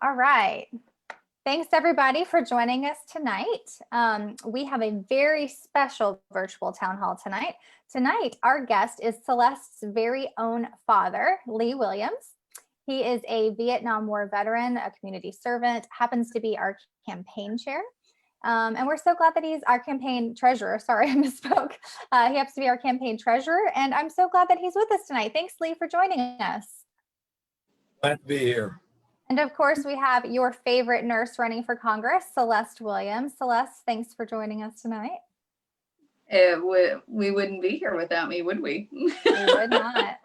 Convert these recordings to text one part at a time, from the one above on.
All right. Thanks everybody for joining us tonight. We have a very special virtual town hall tonight. Tonight, our guest is Celeste's very own father, Lee Williams. He is a Vietnam War veteran, a community servant, happens to be our campaign chair. And we're so glad that he's our campaign treasurer. Sorry, I misspoke. He happens to be our campaign treasurer, and I'm so glad that he's with us tonight. Thanks, Lee, for joining us. Glad to be here. And of course, we have your favorite nurse running for Congress, Celeste Williams. Celeste, thanks for joining us tonight. We wouldn't be here without me, would we? We would not.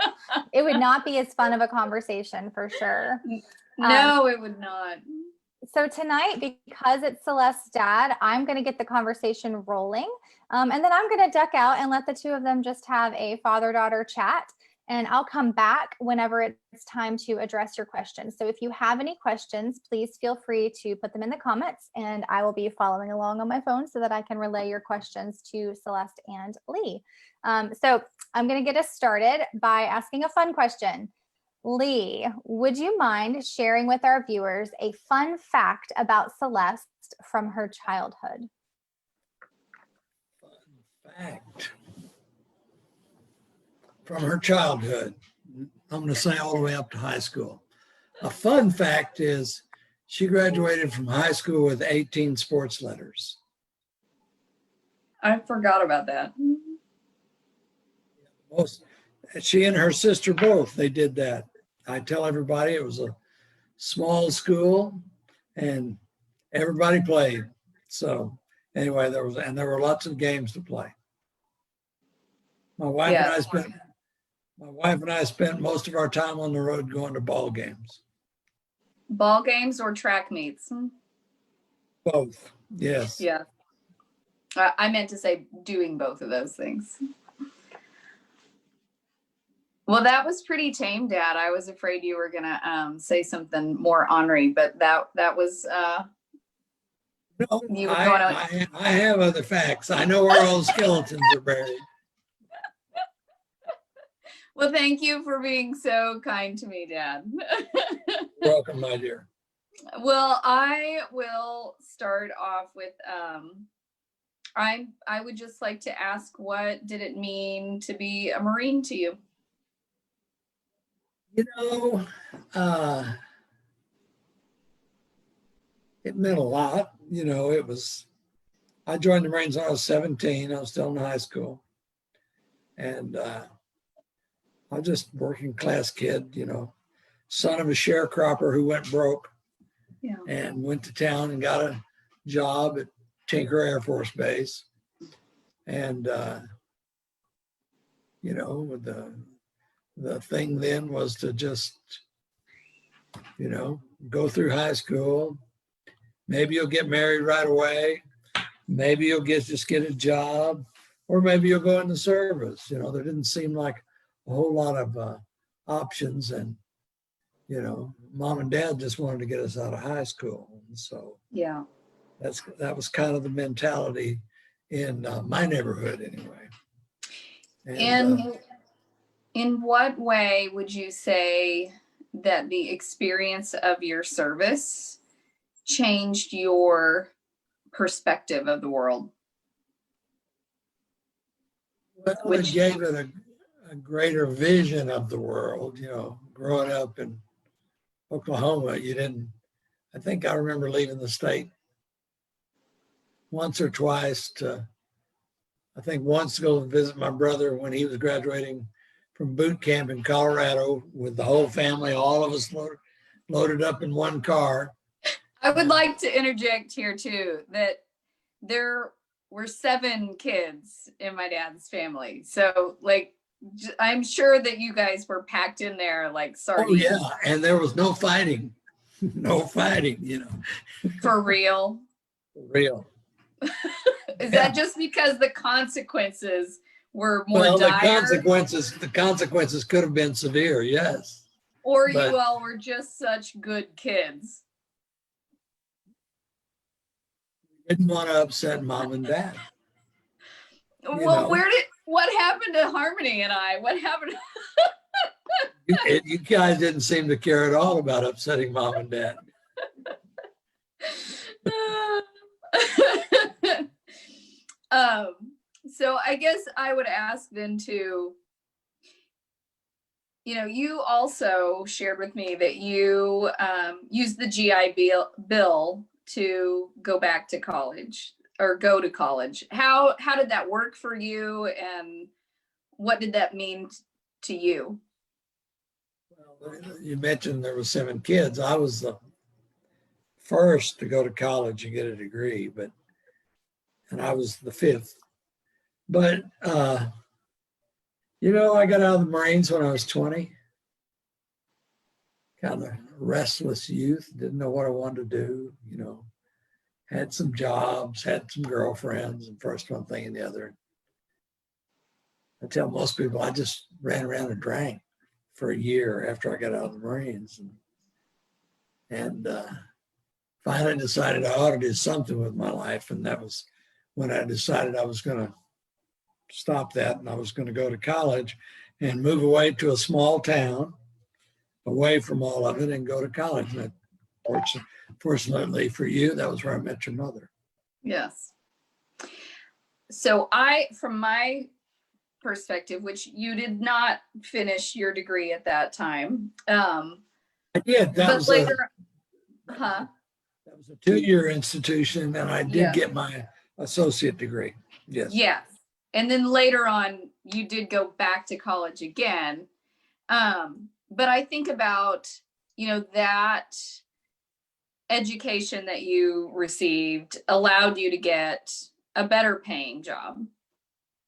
It would not be as fun of a conversation for sure. No, it would not. So tonight, because it's Celeste's dad, I'm going to get the conversation rolling. And then I'm going to duck out and let the two of them just have a father-daughter chat. And I'll come back whenever it's time to address your questions. So if you have any questions, please feel free to put them in the comments, and I will be following along on my phone so that I can relay your questions to Celeste and Lee. So I'm going to get us started by asking a fun question. Lee, would you mind sharing with our viewers a fun fact about Celeste from her childhood? Fun fact from her childhood. I'm going to say all the way up to high school. A fun fact is she graduated from high school with 18 sports letters. I forgot about that. She and her sister both, they did that. I tell everybody it was a small school and everybody played. So anyway, there were lots of games to play. My wife and I spent most of our time on the road going to ball games. Ball games or track meets? Both, yes. Yeah. I meant to say doing both of those things. Well, that was pretty tame, Dad. I was afraid you were gonna say something more ornery, but that was no, you were going on. I have other facts. I know where all the skeletons are buried. Well, thank you for being so kind to me, Dad. You're welcome, my dear. Well, I will start off with I would just like to ask, what did it mean to be a Marine to you? You know, it meant a lot. You know, I joined the Marines when I was 17. I was still in high school. And I was just working class kid, you know, son of a sharecropper who went broke. Yeah. And went to town and got a job at Tinker Air Force Base. And, you know, the thing then was to just, you know, go through high school. Maybe you'll get married right away. Maybe you'll just get a job, or maybe you'll go in the service. You know, there didn't seem like a whole lot of options. And, you know, Mom and Dad just wanted to get us out of high school. And so yeah, that was kind of the mentality in my neighborhood anyway. And in what way would you say that the experience of your service changed your perspective of the world? Well, it gave it a greater vision of the world. You know, growing up in Oklahoma, I think I remember leaving the state once or twice I think once to go visit my brother when he was graduating from boot camp in Colorado with the whole family, all of us loaded up in one car. I would like to interject here too, that there were 7 kids in my dad's family. So like, I'm sure that you guys were packed in there like sardines. Oh yeah, and there was no fighting. No fighting, you know. For real? For real. Is that just because the consequences were more dire? The consequences could have been severe, yes. Or you all were just such good kids. Didn't want to upset Mom and Dad. Well, what happened to Harmony and I? What happened? You guys didn't seem to care at all about upsetting Mom and Dad. So I guess I would ask then to, you also shared with me that you used the GI Bill to go back to college or go to college. How did that work for you, and what did that mean to you? Well, you mentioned there were 7 kids. I was the first to go to college and get a degree, and I was the 5th. But I got out of the Marines when I was 20. Kind of restless youth, didn't know what I wanted to do, had some jobs, had some girlfriends, and first one thing and the other. I tell most people I just ran around and drank for a year after I got out of the Marines, and finally decided I ought to do something with my life. And that was when I decided I was going to stop that, and I was going to go to college and move away to a small town away from all of it and go to college. And fortunately for you, that was where I met your mother. Yes. So from my perspective, which you did not finish your degree at that time. I did. That was later. That was a 2-year institution, and I did get my associate degree. Yes. Yes. And then later on, you did go back to college again. But I think about, that education that you received allowed you to get a better paying job.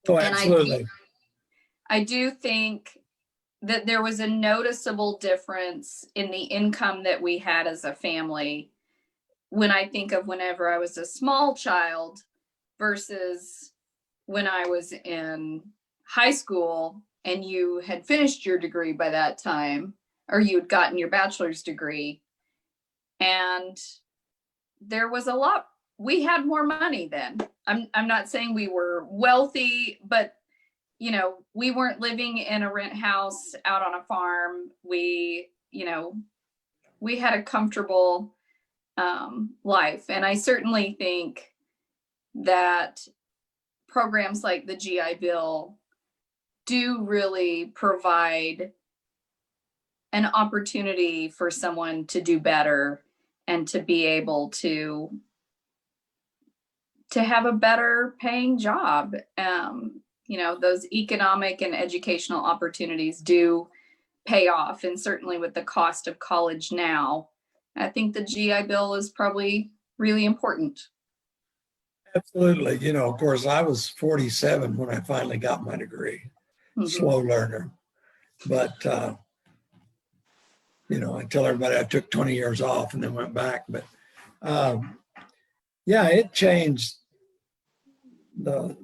Oh, absolutely. And I do think that there was a noticeable difference in the income that we had as a family when I think of whenever I was a small child versus when I was in high school and you had finished your degree by that time, or you had gotten your bachelor's degree. And there was we had more money then. I'm not saying we were wealthy, but we weren't living in a rent house out on a farm. We had a comfortable life. And I certainly think that programs like the GI Bill do really provide an opportunity for someone to do better and to be able to have a better paying job. Those economic and educational opportunities do pay off. And certainly with the cost of college now, I think the GI Bill is probably really important. Absolutely. Of course, I was 47 when I finally got my degree. Mm-hmm. Slow learner. But, I tell everybody I took 20 years off and then went back. But, it changed the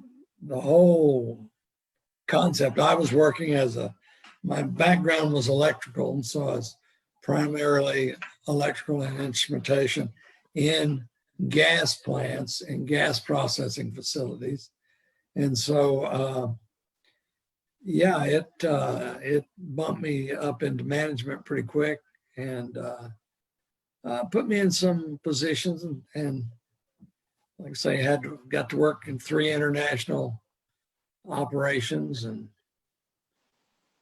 whole concept. I was working my background was electrical, and so I was primarily electrical and instrumentation in gas plants and gas processing facilities. And so, it bumped me up into management pretty quick and put me in some positions. And like I say, got to work in 3 international operations, and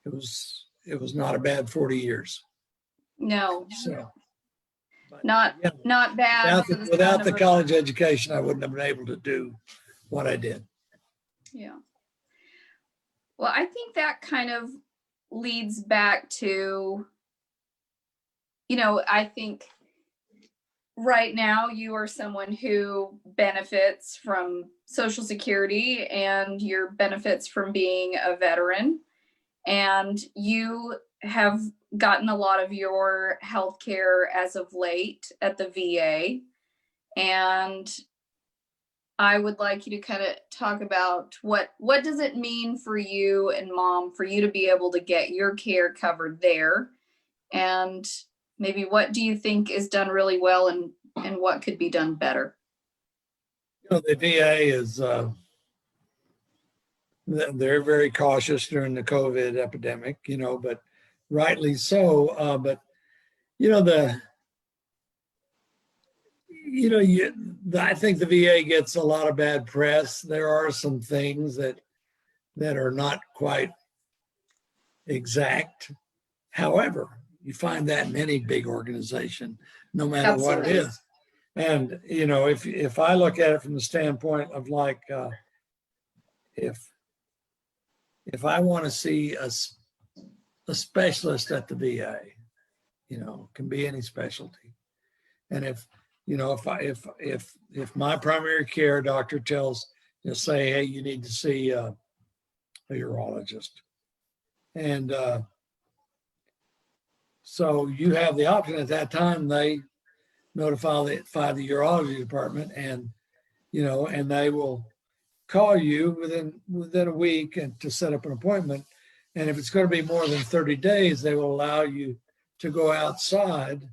it was not a bad 40 years. No. So. Not bad. Without the college education, I wouldn't have been able to do what I did. Yeah. Well, I think that kind of leads back to, I think right now you are someone who benefits from Social Security and your benefits from being a veteran, and you have gotten a lot of your health care as of late at the VA. And I would like you to kind of talk about what does it mean for you and Mom for you to be able to get your care covered there, and maybe what do you think is done really well and what could be done better? The VA is they're very cautious during the COVID epidemic, but rightly so. But I think the VA gets a lot of bad press. There are some things that are not quite exact. However, you find that in any big organization, no matter what it Absolutely. is. And if I look at it from the standpoint of like, if I want to see a specialist at the VA, can be any specialty. And if my primary care doctor tells, say, hey, you need to see a urologist. And so you have the option at that time, they notify the urology department, and and they will call you within a week and to set up an appointment. And if it's going to be more than 30 days, they will allow you to go outside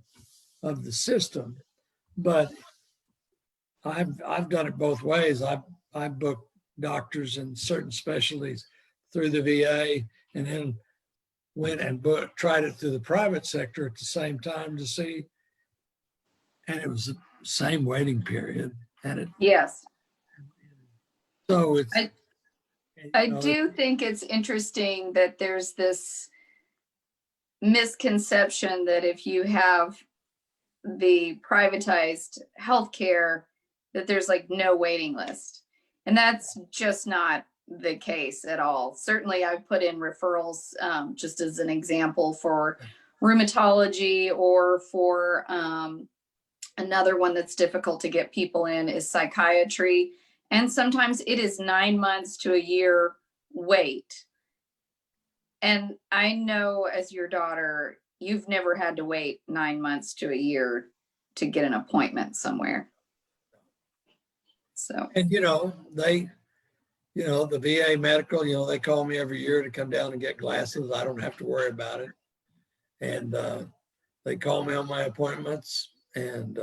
of the system. But I've done it both ways. I booked doctors in certain specialties through the VA, and then went and tried it through the private sector at the same time to see, and it was the same waiting period. And Yes. so it's. I do think it's interesting that there's this misconception that if you have the privatized healthcare, that there's like no waiting list. And that's just not the case at all. Certainly I've put in referrals, just as an example, for rheumatology, or for another one that's difficult to get people in is psychiatry. And sometimes it is 9 months to a year wait. And I know, as your daughter, you've never had to wait 9 months to a year to get an appointment somewhere. So, And the VA medical, they call me every year to come down and get glasses. I don't have to worry about it. And they call me on my appointments, and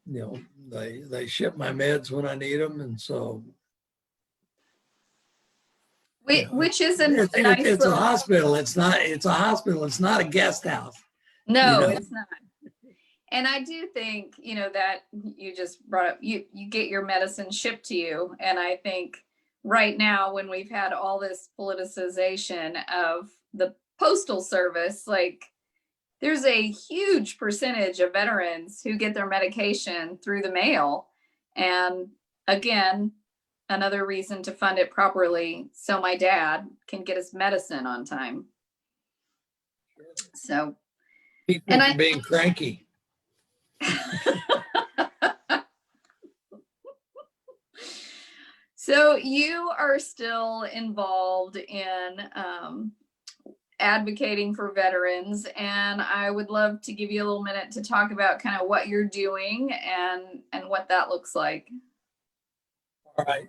they ship my meds when I need them. And so, which is a nice it's a little, hospital. It's a hospital. It's not a guest house. no, it's not. And I do think, that you just brought up, you get your medicine shipped to you. And I think right now, when we've had all this politicization of the postal service, like, there's a huge percentage of veterans who get their medication through the mail. And again, another reason to fund it properly so my dad can get his medicine on time. So, People being cranky. So you are still involved in advocating for veterans, and I would love to give you a little minute to talk about kind of what you're doing and what that looks like. All right.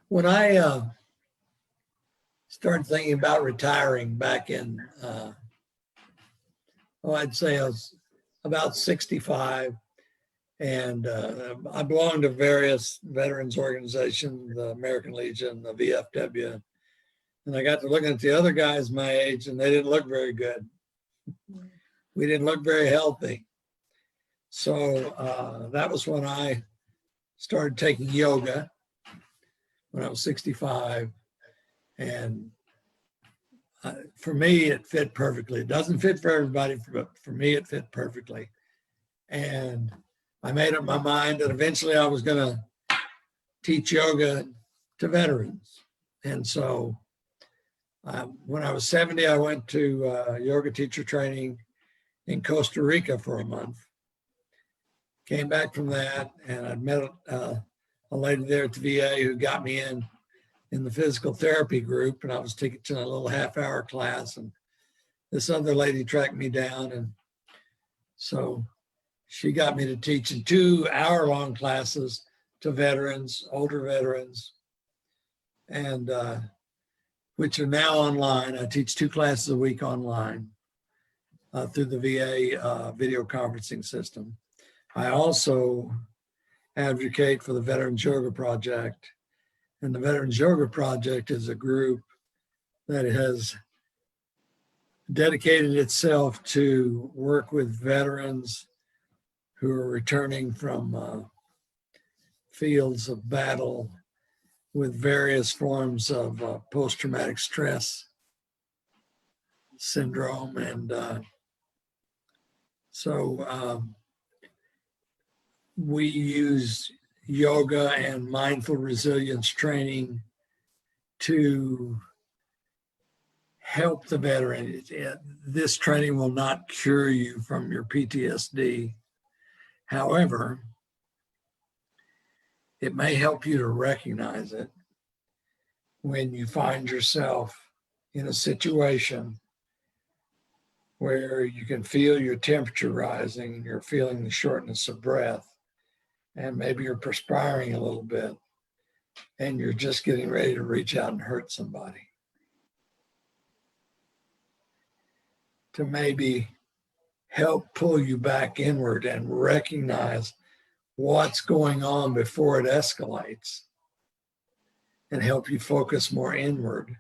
When I started thinking about retiring back in, I'd say I was about 65, and I belonged to various veterans organizations, the American Legion, the VFW, and I got to looking at the other guys my age, and they didn't look very good. We didn't look very healthy. So that was when I started taking yoga when I was 65, and for me, it fit perfectly. It doesn't fit for everybody, but for me, it fit perfectly. And I made up my mind that eventually I was going to teach yoga to veterans. And so when I was 70, I went to yoga teacher training in Costa Rica for a month. Came back from that, and I met a lady there at the VA who got me in the physical therapy group, and I was teaching a little half-hour class, and this other lady tracked me down, and so she got me to teach in 2-hour-long classes to veterans, older veterans, and which are now online. I teach 2 classes a week online through the VA video conferencing system. I also advocate for the Veterans Yoga Project. And the Veterans Yoga Project is a group that has dedicated itself to work with veterans who are returning from fields of battle with various forms of post-traumatic stress syndrome. And so we use yoga and mindful resilience training to help the veteran. This training will not cure you from your PTSD. However, it may help you to recognize it when you find yourself in a situation where you can feel your temperature rising and you're feeling the shortness of breath, and maybe you're perspiring a little bit and you're just getting ready to reach out and hurt somebody. To maybe help pull you back inward and recognize what's going on before it escalates and help you focus more inward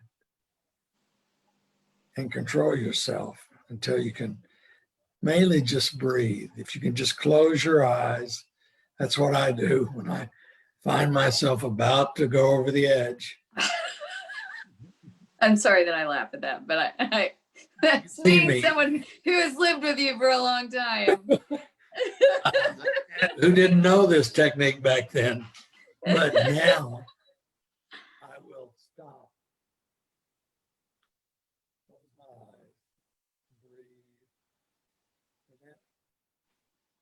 and control yourself until you can mainly just breathe. If you can just close your eyes, that's what I do when I find myself about to go over the edge. I'm sorry that I laugh at that, but I that's being someone who has lived with you for a long time. Who didn't know this technique back then, but now I will stop.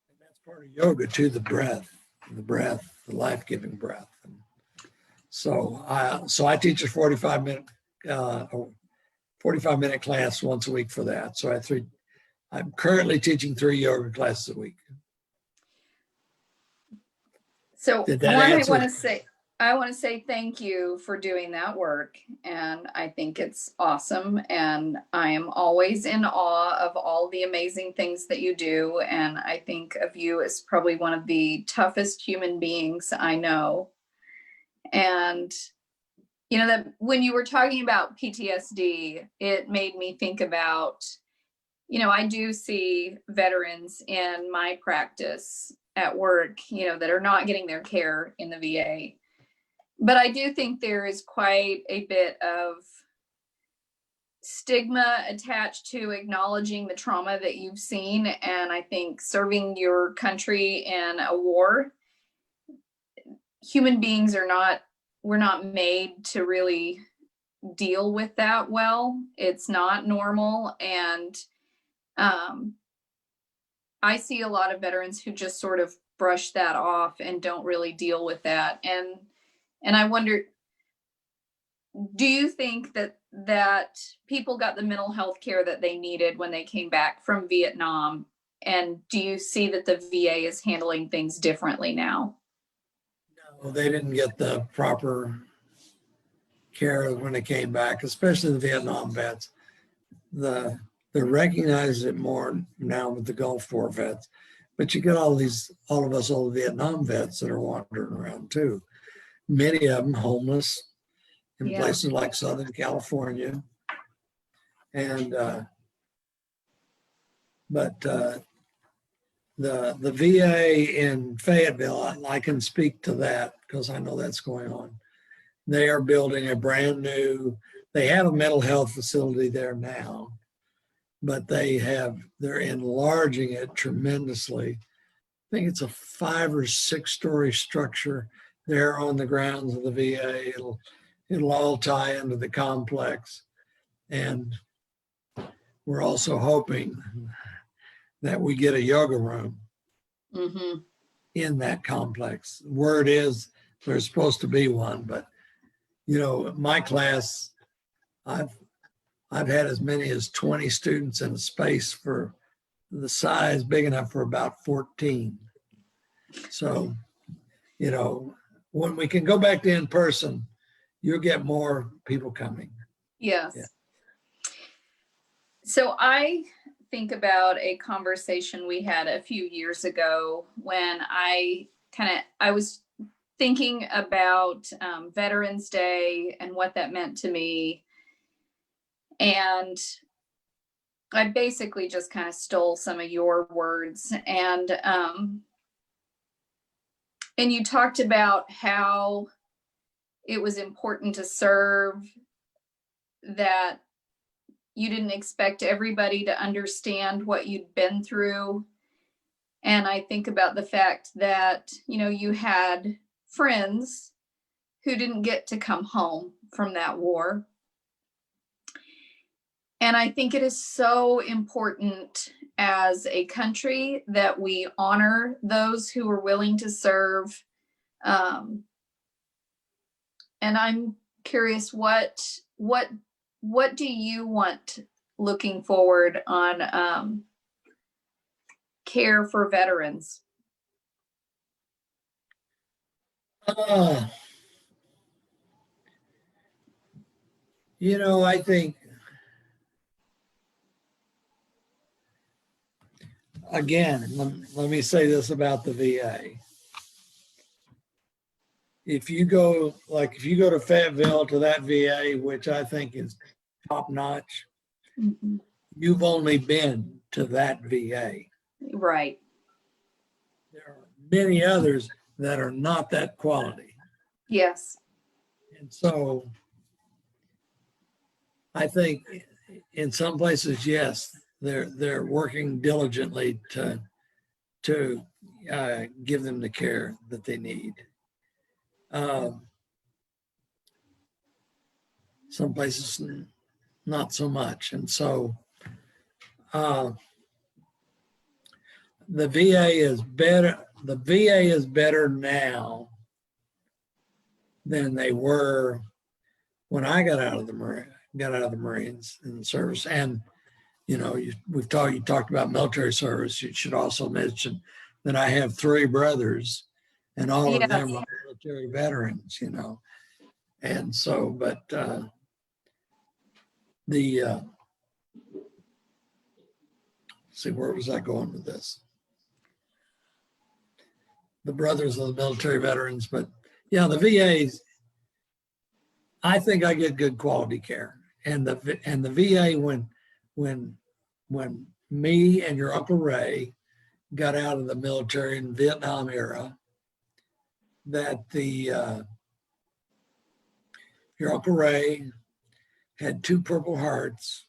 And that's part of yoga too, the breath, the life-giving breath. And so I teach a 45-minute class once a week for that. So I'm currently teaching 3 yoga classes a week. So I want to say thank you for doing that work. And I think it's awesome. And I am always in awe of all the amazing things that you do. And I think of you as probably one of the toughest human beings I know. And you know, that when you were talking about PTSD, it made me think about, you know, I do see veterans in my practice at work, you know, that are not getting their care in the VA. But I do think there is quite a bit of stigma attached to acknowledging the trauma that you've seen. And I think serving your country in a war, human beings we're not made to really deal with that well. It's not normal. And I see a lot of veterans who just sort of brush that off and don't really deal with that. And I wonder, do you think that people got the mental health care that they needed when they came back from Vietnam? And do you see that the VA is handling things differently now? No, they didn't get the proper care when they came back, especially the Vietnam vets. They recognize it more now with the Gulf War vets, but you get all of us old Vietnam vets that are wandering around too. Many of them homeless in places like Southern California. And, but the VA in Fayetteville, I can speak to that because I know that's going on. They are building a brand new, they have a mental health facility there now, but they're enlarging it tremendously. I think it's a 5 or 6 story structure there on the grounds of the VA. It'll all tie into the complex. And we're also hoping that we get a yoga room in that complex. Word is there's supposed to be one, but you know, my class, I've had as many as 20 students in a space for the size big enough for about 14. So, you know, when we can go back to in person, you'll get more people coming. Yes. Yeah. So I think about a conversation we had a few years ago when I was thinking about Veterans Day and what that meant to me. And I basically just kind of stole some of your words. And And you talked about how it was important to serve, that you didn't expect everybody to understand what you'd been through. And I think about the fact that, you know, you had friends who didn't get to come home from that war. And I think it is so important as a country that we honor those who are willing to serve. And I'm curious, what do you want looking forward on care for veterans? You know, I think, again, let me say this about the VA. If you go to Fayetteville, to that VA, which I think is top notch, Mm-hmm. you've only been to that VA. Right. There are many others that are not that quality. Yes. And so I think in some places, yes, they're working diligently to give them the care that they need. Some places not so much. And so the VA is better. The VA is better now than they were when I got out of the Marines in the service. And you know, you talked about military service. You should also mention that I have 3 brothers, and all of them are military veterans. You know, and so, but see, where was I going with this? The brothers of the military veterans, but yeah, the VAs, I think I get good quality care. And the VA, when me and your Uncle Ray got out of the military in the Vietnam era, that your Uncle Ray had 2 Purple Hearts,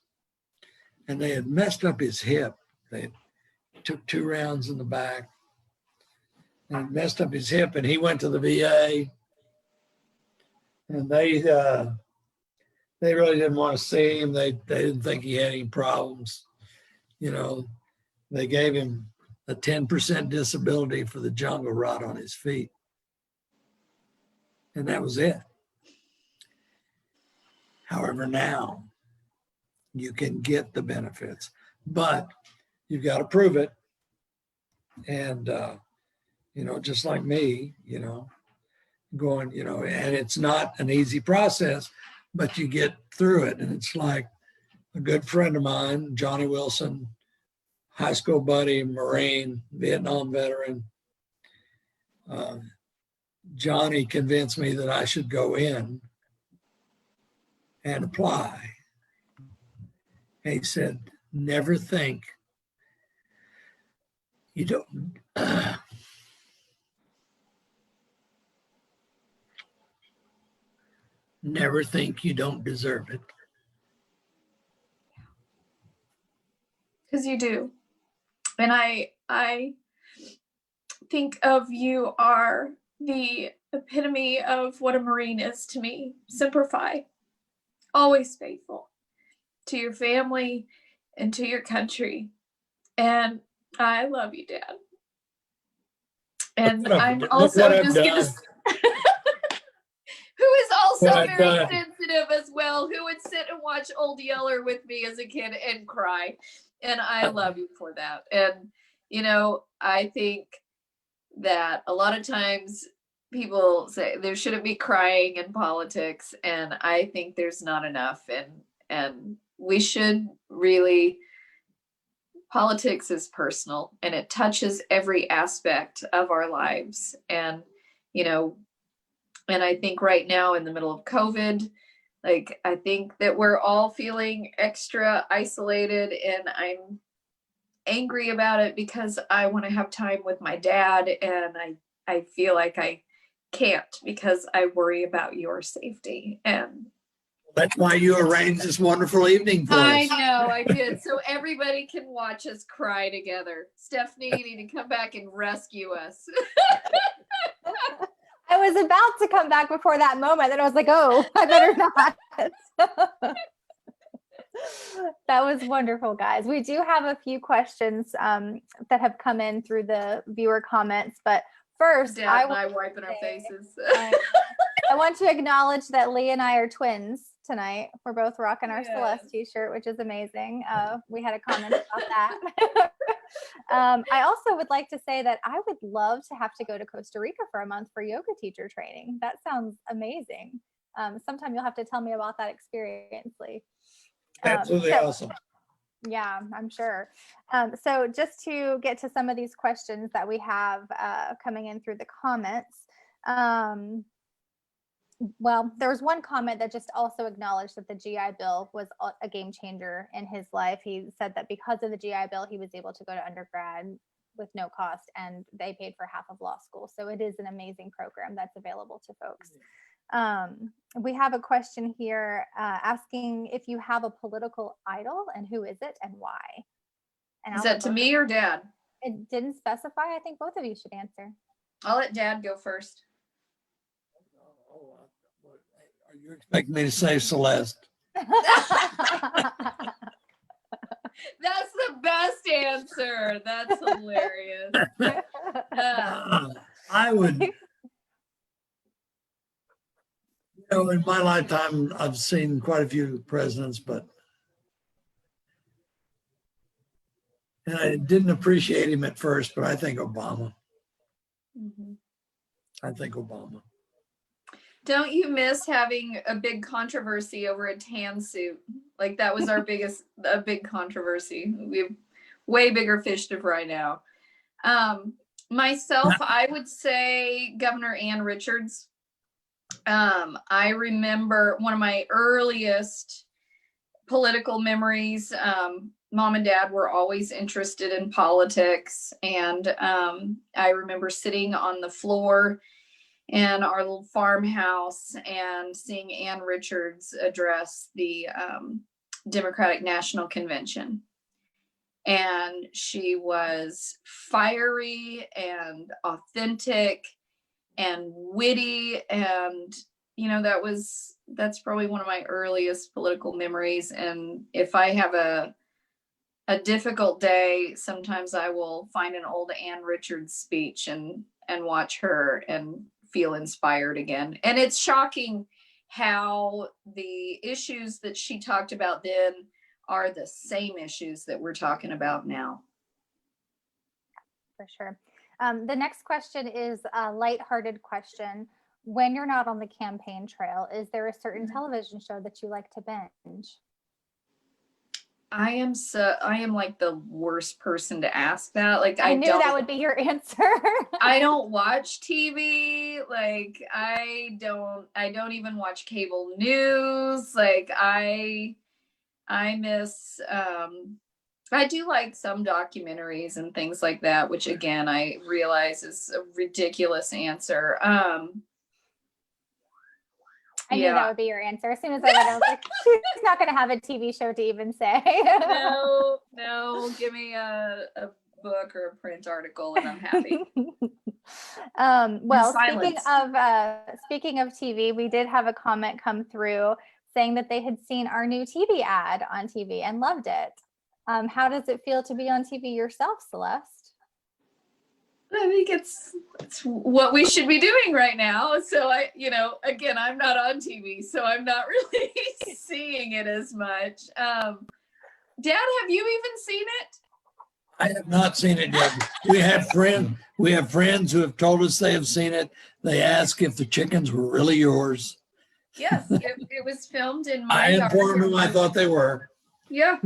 and they had messed up his hip. They took 2 rounds in the back and messed up his hip, and he went to the VA, and they really didn't want to see him. They didn't think he had any problems. You know, they gave him a 10% disability for the jungle rot on his feet, and that was it. However, now you can get the benefits, but you've got to prove it. And, you know, just like me, you know, going, you know, and it's not an easy process, but you get through it. And it's like a good friend of mine, Johnny Wilson, high school buddy, Marine, Vietnam veteran. Johnny convinced me that I should go in and apply. And he said, never think you don't, never think you don't deserve it. Because you do. And I think of you are the epitome of what a Marine is to me. Semper Fi. Always faithful to your family and to your country. And I love you, Dad. And I'm also just going to, who is also very sensitive as well, who would sit and watch Old Yeller with me as a kid and cry. And I love you for that. And, you know, I think that a lot of times people say there shouldn't be crying in politics. And I think there's not enough. And we should really, politics is personal and it touches every aspect of our lives. And, you know, and I think right now in the middle of COVID, like, I think that we're all feeling extra isolated, and I'm angry about it because I want to have time with my dad, and I feel like I can't because I worry about your safety. And That's why you arranged this wonderful evening for I us. know I did. So everybody can watch us cry together. Stephanie, you need to come back and rescue us. I was about to come back before that moment, and I was like, oh, I better not. That was wonderful, guys. We do have a few questions that have come in through the viewer comments, but first, Dad and I wiping our faces. I want to acknowledge that Lee and I are twins tonight. We're both rocking our Yes. Celeste t-shirt, which is amazing. We had a comment about that. I also would like to say that I would love to have to go to Costa Rica for a month for yoga teacher training. That sounds amazing. Sometime you'll have to tell me about that experience, Lee. Absolutely awesome. Yeah, I'm sure. So just to get to some of these questions that we have coming in through the comments. Well, there was one comment that just also acknowledged that the GI Bill was a game changer in his life. He said that because of the GI Bill, he was able to go to undergrad with no cost, and they paid for half of law school. So it is an amazing program that's available to folks. We have a question here asking if you have a political idol and who is it and why? And Is that to me or Dad? It didn't specify. I think both of you should answer. I'll let Dad go first. Are you expecting me to say Celeste? That's the best answer. That's hilarious. I would, in my lifetime, I've seen quite a few presidents, and I didn't appreciate him at first, but I think Obama. Mhm. I think Obama. Don't you miss having a big controversy over a tan suit? Like that was our a big controversy. We have way bigger fish to fry now. Myself, I would say Governor Ann Richards. I remember one of my earliest political memories. Mom and Dad were always interested in politics. And I remember sitting on the floor in our little farmhouse and seeing Ann Richards address the Democratic National Convention. And she was fiery and authentic and witty. And, that's probably one of my earliest political memories. And if I have a difficult day, sometimes I will find an old Ann Richards speech and watch her and feel inspired again. And it's shocking how the issues that she talked about then are the same issues that we're talking about now. For sure. The next question is a lighthearted question. When you're not on the campaign trail, is there a certain television show that you like to binge? I am like the worst person to ask that. Like I knew that would be your answer. I don't watch TV. Like I don't even watch cable news. Like I miss I do like some documentaries and things like that, which again I realize is a ridiculous answer. I knew that would be your answer. As soon as I read it, I was like, she's not going to have a TV show to even say. No, give me a book or a print article and I'm happy. Well, speaking of TV, we did have a comment come through saying that they had seen our new TV ad on TV and loved it. How does it feel to be on TV yourself, Celeste? I think it's what we should be doing right now. So again, I'm not on TV, so I'm not really seeing it as much. Dad, have you even seen it? I have not seen it yet. We have friends who have told us they have seen it. They ask if the chickens were really yours. Yes, it was filmed in my I yard. informed them I thought they were. Yeah.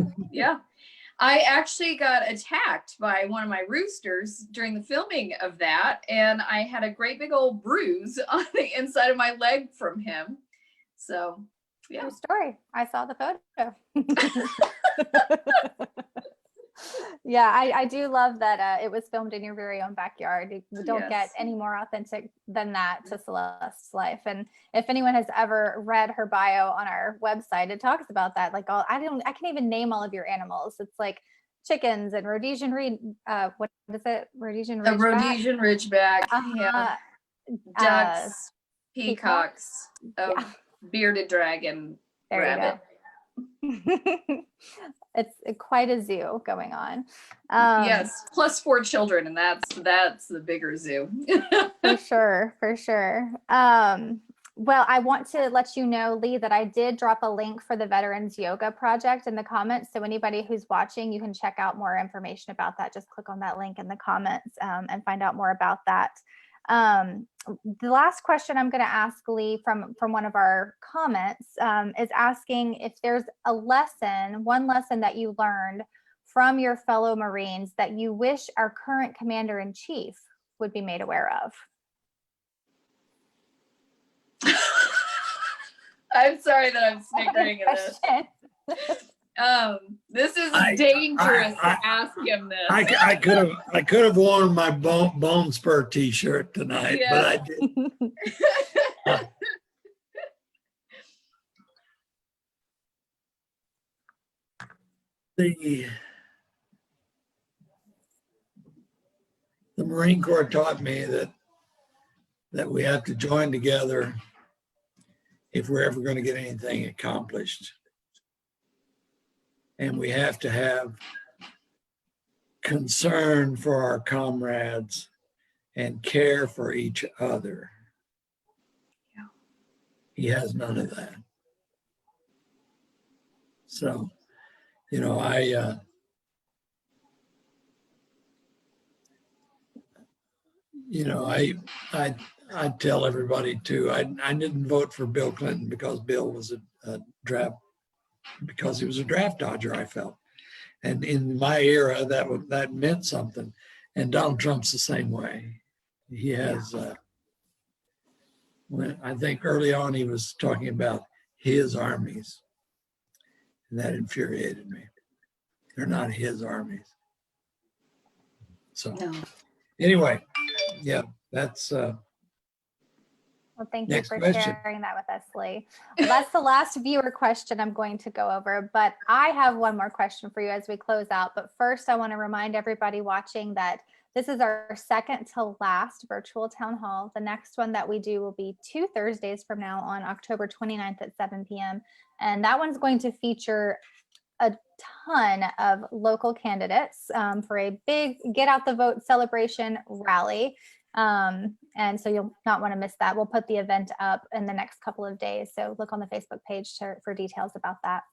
I actually got attacked by one of my roosters during the filming of that, and I had a great big old bruise on the inside of my leg from him. So, yeah. True story. I saw the photo. Yeah, I do love that it was filmed in your very own backyard. You don't get Yes. any more authentic than that to Celeste's life. And if anyone has ever read her bio on our website, it talks about that. Like I can't even name all of your animals. It's like chickens and Rhodesian what is it? Rhodesian A Ridgeback? Rhodesian Ridgeback, yeah. Ducks, peacocks, a yeah. bearded dragon, There rabbit. you go. It's quite a zoo going on. Yes, plus 4 children, and that's the bigger zoo. For sure, for sure. Well, I want to let you know, Lee, that I did drop a link for the Veterans Yoga Project in the comments. So anybody who's watching, you can check out more information about that. Just click on that link in the comments and find out more about that. The last question I'm going to ask Lee from one of our comments is asking if there's one lesson that you learned from your fellow Marines that you wish our current commander-in-chief would be made aware of. I'm sorry that I'm snickering at this. This is dangerous to ask him this. I could have worn my bone spur t-shirt tonight, Yeah. but I didn't. The Marine Corps taught me that we have to join together if we're ever going to get anything accomplished. And we have to have concern for our comrades and care for each other. Yeah. He has none of that. So, you know, I tell everybody too, I didn't vote for Bill Clinton because Bill was because he was a draft dodger, I felt. And in my era, that meant something. And Donald Trump's the same way. He has, I think early on he was talking about his armies. And that infuriated me. They're not his armies. So anyway, yeah, that's Well, thank you next for question. sharing that with us, Lee. Well, that's the last viewer question I'm going to go over, but I have one more question for you as we close out. But first, I want to remind everybody watching that this is our second to last virtual town hall. The next one that we do will be 2 Thursdays from now on October 29th at 7 p.m. And that one's going to feature a ton of local candidates for a big get out the vote celebration rally. And so you'll not want to miss that. We'll put the event up in the next couple of days. So look on the Facebook page for details about that.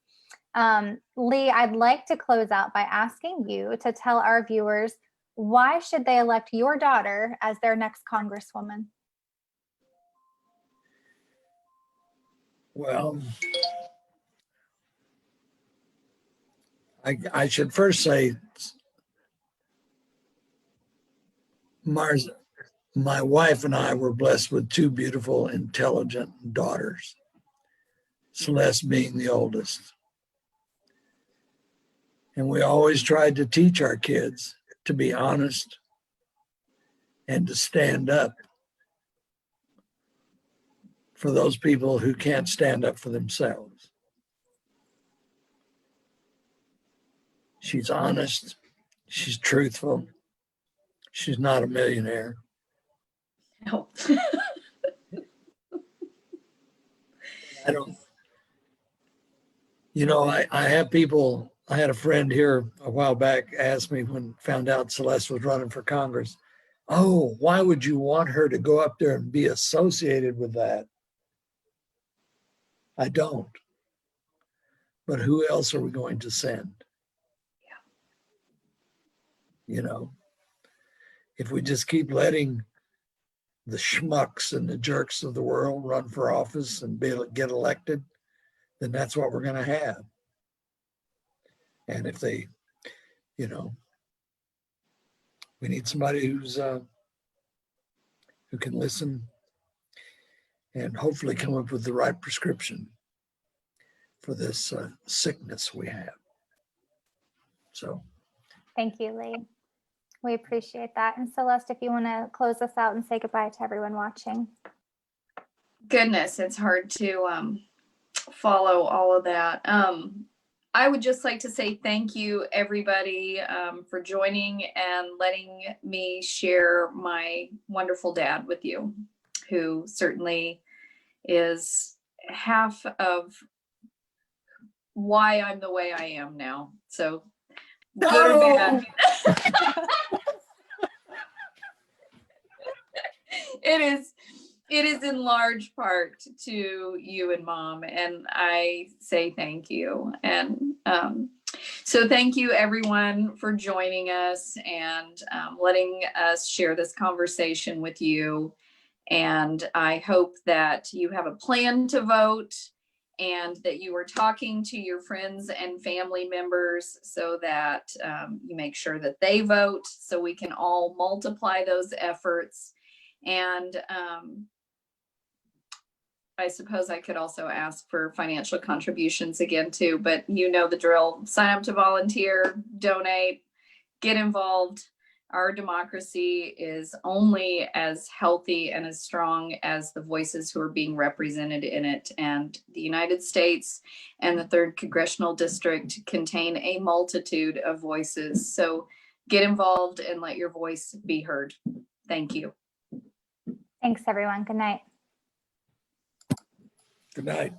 Lee, I'd like to close out by asking you to tell our viewers, why should they elect your daughter as their next Congresswoman? Well, I should first say, my wife and I were blessed with 2 beautiful, intelligent daughters, Celeste being the oldest. And we always tried to teach our kids to be honest and to stand up for those people who can't stand up for themselves. She's honest. She's truthful. She's not a millionaire. No. I have people, I had a friend here a while back ask me when found out Celeste was running for Congress, oh, why would you want her to go up there and be associated with that? I don't. But who else are we going to send? Yeah. You know, if we just keep letting the schmucks and the jerks of the world run for office and get elected, then that's what we're going to have. And if they, you know, we need somebody who can listen and hopefully come up with the right prescription for this sickness we have. So Thank you, Lee. We appreciate that. And Celeste, if you want to close us out and say goodbye to everyone watching. Goodness, it's hard to follow all of that. I would just like to say thank you, everybody, for joining and letting me share my wonderful dad with you, who certainly is half of why I'm the way I am now. So good or bad. It is in large part to you and Mom, and I say thank you. And so thank you everyone for joining us and letting us share this conversation with you. And I hope that you have a plan to vote and that you are talking to your friends and family members so that you make sure that they vote so we can all multiply those efforts. And I suppose I could also ask for financial contributions again too, but you know the drill. Sign up to volunteer, donate, get involved. Our democracy is only as healthy and as strong as the voices who are being represented in it. And the United States and the 3rd Congressional District contain a multitude of voices. So get involved and let your voice be heard. Thank you. Thanks, everyone. Good night. Good night.